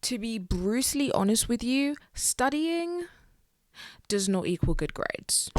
To be brutally honest with you, studying does not equal good grades.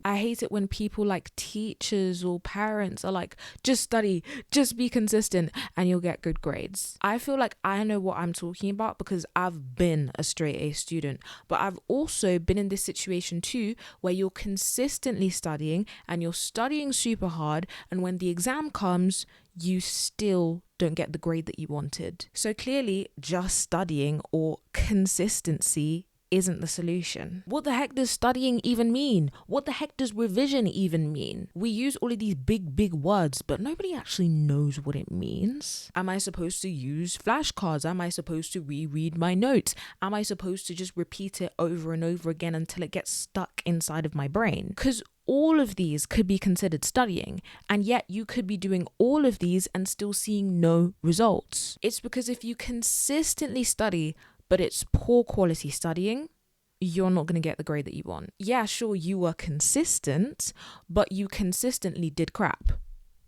I hate it when people like teachers or parents are like, just study, just be consistent and you'll get good grades. I feel like I know what I'm talking about because I've been a straight A student, but I've also been in this situation too where you're consistently studying and you're studying super hard, and when the exam comes, you still don't get the grade that you wanted. So clearly, just studying or consistency isn't the solution. What the heck does studying even mean? What the heck does revision even mean? We use all of these big words, but nobody actually knows what it means. Am I supposed to use flashcards? Am I supposed to reread my notes? Am I supposed to just repeat it over and over again until it gets stuck inside of my brain? Because all of these could be considered studying, and yet you could be doing all of these and still seeing no results. It's because if you consistently study, but it's poor quality studying, you're not going to get the grade that you want. Yeah, sure, you were consistent, but you consistently did crap.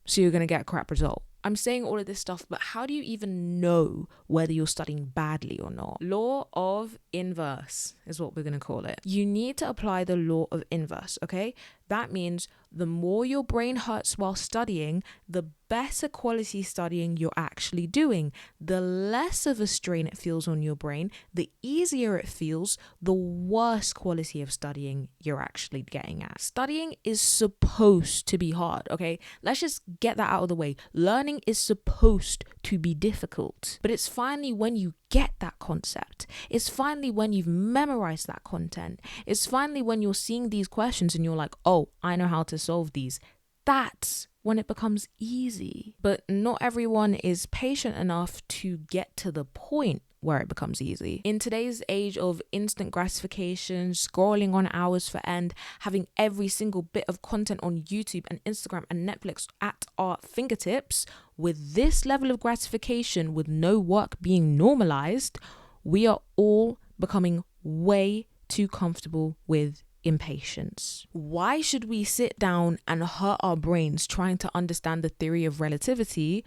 So you're going to get a crap result. I'm saying all of this stuff, but how do you even know whether you're studying badly or not? Law of inverse is what we're going to call it. You need to apply the law of inverse, okay? That means the more your brain hurts while studying, the better quality studying you're actually doing. The less of a strain it feels on your brain, the easier it feels, the worse quality of studying you're actually getting at. Studying is supposed to be hard, okay? Let's just get that out of the way. Learning is supposed to be difficult, but it's finally when you get that concept, it's finally when you've memorized that content, it's finally when you're seeing these questions and you're like, oh, I know how to solve these. That's when it becomes easy. But not everyone is patient enough to get to the point where it becomes easy. In today's age of instant gratification, scrolling on hours for end, having every single bit of content on YouTube and Instagram and Netflix at our fingertips, with this level of gratification, with no work being normalized, we are all becoming way too comfortable with impatience. Why should we sit down and hurt our brains trying to understand the theory of relativity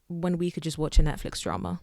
when we could just watch a Netflix drama?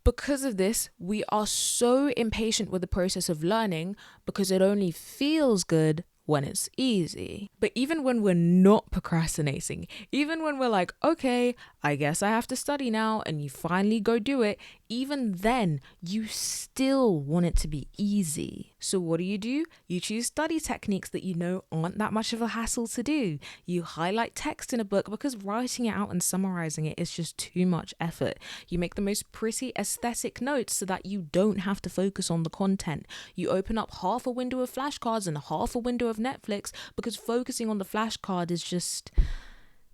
Because of this, we are so impatient with the process of learning because it only feels good when it's easy. But even when we're not procrastinating, even when we're like, okay, I guess I have to study now, and you finally go do it, even then, you still want it to be easy. So what do? You choose study techniques that you know aren't that much of a hassle to do. You highlight text in a book because writing it out and summarizing it is just too much effort. You make the most pretty aesthetic notes so that you don't have to focus on the content. You open up half a window of flashcards and half a window of Netflix because focusing on the flashcard is just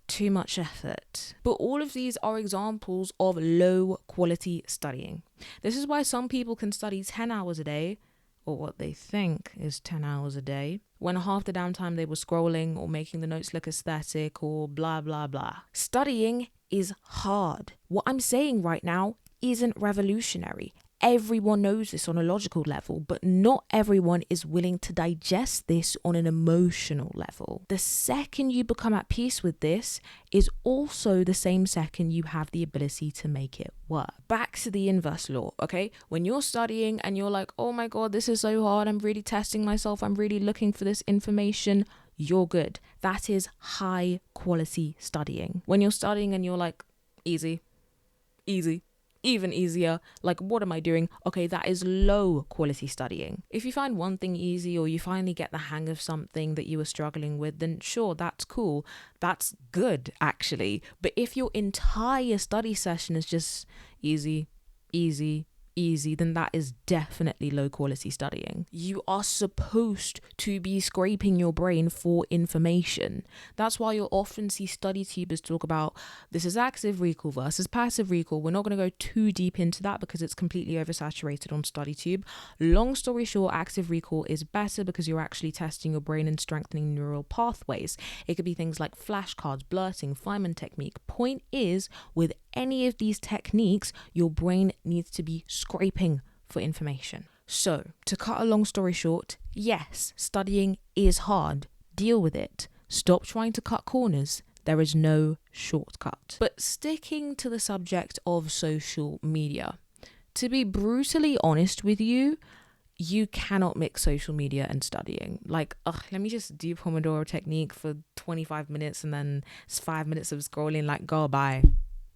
too much effort. But all of these are examples of low quality studying. This is why some people can study 10 hours a day, or what they think is 10 hours a day, when half the damn time they were scrolling or making the notes look aesthetic or blah, blah, blah. Studying is hard. What I'm saying right now isn't revolutionary. Everyone knows this on a logical level, but not everyone is willing to digest this on an emotional level. The second you become at peace with this is also the same second you have the ability to make it work. Back to the inverse law, okay? When you're studying and you're like, oh my God, this is so hard. I'm really testing myself. I'm really looking for this information. You're good. That is high quality studying. When you're studying and you're like, easy, even easier, like what am I doing? Okay, that is low quality studying. If you find one thing easy or you finally get the hang of something that you were struggling with, then sure, that's cool. That's good actually. But if your entire study session is just easy, then that is definitely low quality studying. You are supposed to be scraping your brain for information. That's why you'll often see study tubers talk about this is active recall versus passive recall. We're not going to go too deep into that because it's completely oversaturated on StudyTube. Long story short, active recall is better because you're actually testing your brain and strengthening neural pathways. It could be things like flashcards, blurting, Feynman technique. Point is, with any of these techniques, your brain needs to be scraping for information. So, to cut a long story short, yes, studying is hard. Deal with it. Stop trying to cut corners. There is no shortcut. But sticking to the subject of social media, To be brutally honest with you, you cannot mix social media and studying. Like, let me just do Pomodoro technique for 25 minutes and then it's 5 minutes of scrolling. Like, go bye.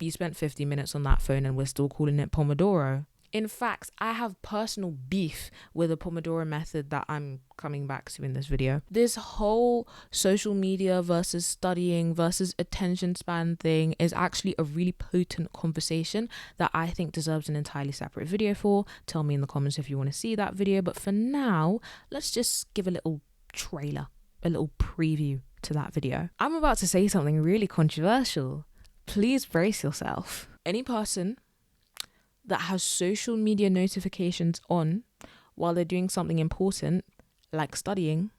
You spent 50 minutes on that phone and we're still calling it Pomodoro. In fact, I have personal beef with the Pomodoro method that I'm coming back to in this video. This whole social media versus studying versus attention span thing is actually a really potent conversation that I think deserves an entirely separate video for. Tell me in the comments if you want to see that video. But for now, let's just give a little trailer, a little preview to that video. I'm about to say something really controversial. Please brace yourself. Any person that has social media notifications on while they're doing something important, like studying,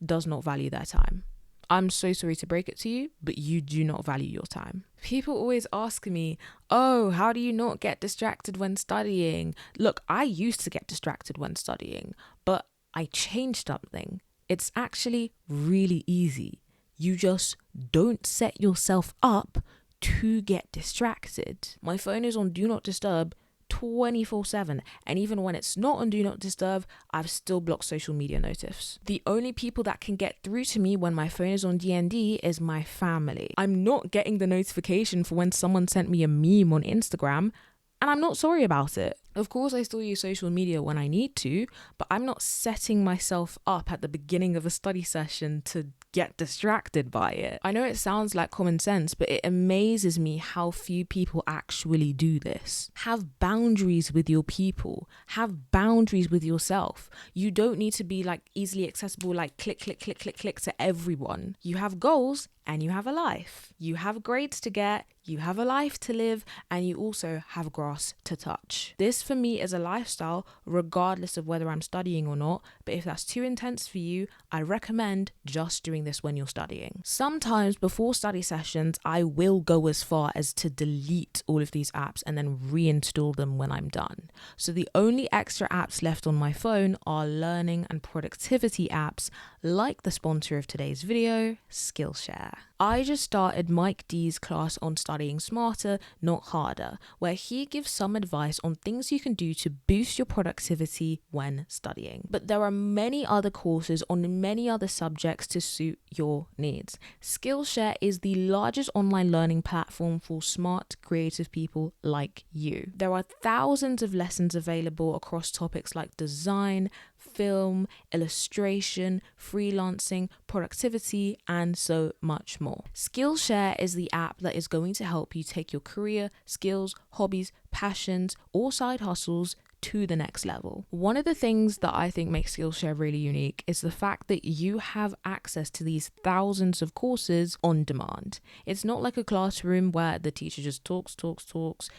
does not value their time. I'm so sorry to break it to you, but you do not value your time. People always ask me, oh, how do you not get distracted when studying? Look, I used to get distracted when studying, but I changed something. It's actually really easy. You just don't set yourself up to get distracted. My phone is on do not disturb 24/7, and even when it's not on do not disturb, I've still blocked social media notifs. The only people that can get through to me when my phone is on DND is my family. I'm not getting the notification for when someone sent me a meme on Instagram, and I'm not sorry about it. Of course, I still use social media when I need to, but I'm not setting myself up at the beginning of a study session to get distracted by it. I know it sounds like common sense, but it amazes me how few people actually do this. Have boundaries with your people. Have boundaries with yourself. You don't need to be like easily accessible, like click to everyone. You have goals and you have a life. You have grades to get, you have a life to live, and you also have grass to touch. This for me is a lifestyle regardless of whether I'm studying or not, but if that's too intense for you, I recommend just doing this when you're studying. Sometimes before study sessions, I will go as far as to delete all of these apps and then reinstall them when I'm done. So the only extra apps left on my phone are learning and productivity apps like the sponsor of today's video, Skillshare. I just started Mike D's class on studying smarter, not harder, where he gives some advice on things you can do to boost your productivity when studying. But there are many other courses on many other subjects to suit your needs. Skillshare is the largest online learning platform for smart, creative people like you. There are thousands of lessons available across topics like design, film, illustration, freelancing, productivity, and so much more. Skillshare is the app that is going to help you take your career, skills, hobbies, passions, or side hustles to the next level. One of the things that I think makes Skillshare really unique is the fact that you have access to these thousands of courses on demand. It's not like a classroom where the teacher just talks.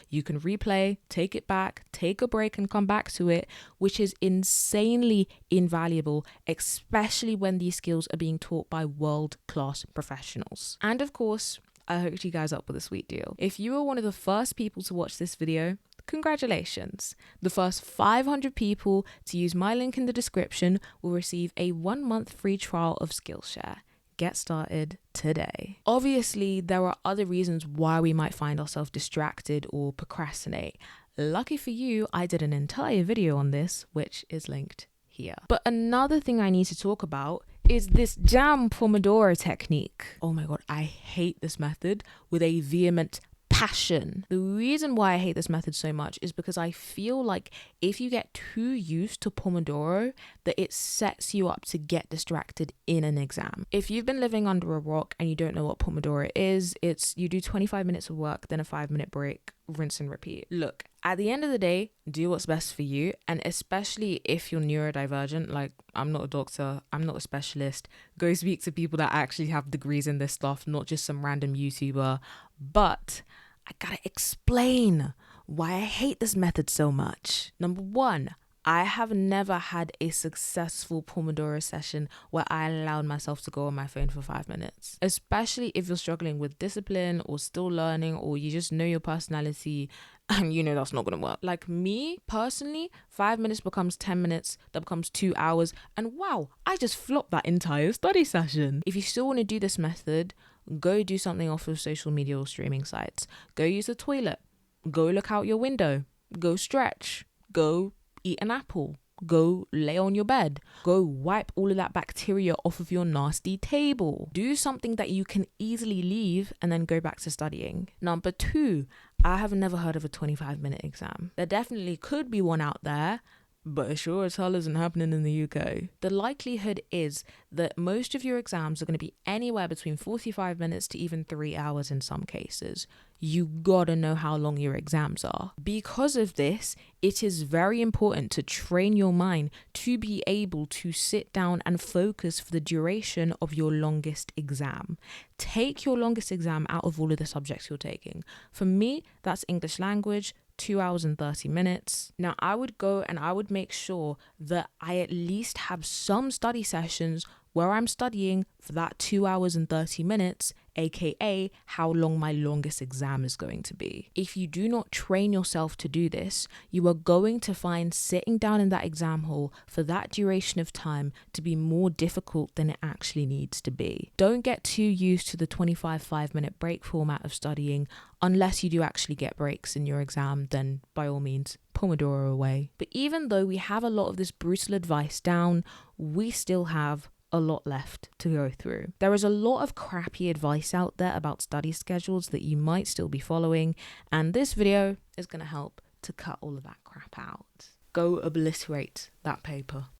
You can replay, take it back, take a break and come back to it, which is insanely invaluable, especially when these skills are being taught by world-class professionals. And of course, I hooked you guys up with a sweet deal. If you are one of the first people to watch this video, congratulations. The first 500 people to use my link in the description will receive a 1-month free trial of Skillshare. Get started today. Obviously, there are other reasons why we might find ourselves distracted or procrastinate. Lucky for you, I did an entire video on this, which is linked here. But another thing I need to talk about is this damn Pomodoro technique. Oh my God, I hate this method with a vehement passion. The reason why I hate this method so much is because I feel like if you get too used to Pomodoro, that it sets you up to get distracted in an exam. If you've been living under a rock and you don't know what Pomodoro is, it's you do 25 minutes of work, then a 5-minute break, rinse and repeat. Look, at the end of the day, do what's best for you. And especially if you're neurodivergent, like I'm not a doctor, I'm not a specialist, go speak to people that actually have degrees in this stuff, not just some random YouTuber. But I gotta explain why I hate this method so much. Number one, I have never had a successful Pomodoro session where I allowed myself to go on my phone for 5 minutes, especially if you're struggling with discipline or still learning, or you just know your personality and you know that's not going to work. Like me personally, 5 minutes becomes 10 minutes, that becomes 2 hours, and wow, I just flopped that entire study session. If you still want to do this method, go do something off of social media or streaming sites. Go use the toilet. Go look out your window. Go stretch. Go eat an apple. Go lay on your bed. Go wipe all of that bacteria off of your nasty table. Do something that you can easily leave and then go back to studying. Number 2, I have never heard of a 25-minute exam. There definitely could be one out there, but it sure as hell isn't happening in the UK. The likelihood is that most of your exams are going to be anywhere between 45 minutes to even 3 hours in some cases. You gotta know how long your exams are. Because of this, it is very important to train your mind to be able to sit down and focus for the duration of your longest exam. Take your longest exam out of all of the subjects you're taking. For me, that's English language, 2 hours and 30 minutes. Now, I would go and I would make sure that I at least have some study sessions where I'm studying for that 2 hours and 30 minutes, aka how long my longest exam is going to be. If you do not train yourself to do this, you are going to find sitting down in that exam hall for that duration of time to be more difficult than it actually needs to be. Don't get too used to the 25 5-minute break format of studying. Unless you do actually get breaks in your exam, then by all means, Pomodoro away. But even though we have a lot of this brutal advice down, we still have a lot left to go through. There is a lot of crappy advice out there about study schedules that you might still be following, and this video is going to help to cut all of that crap out. Go obliterate that paper.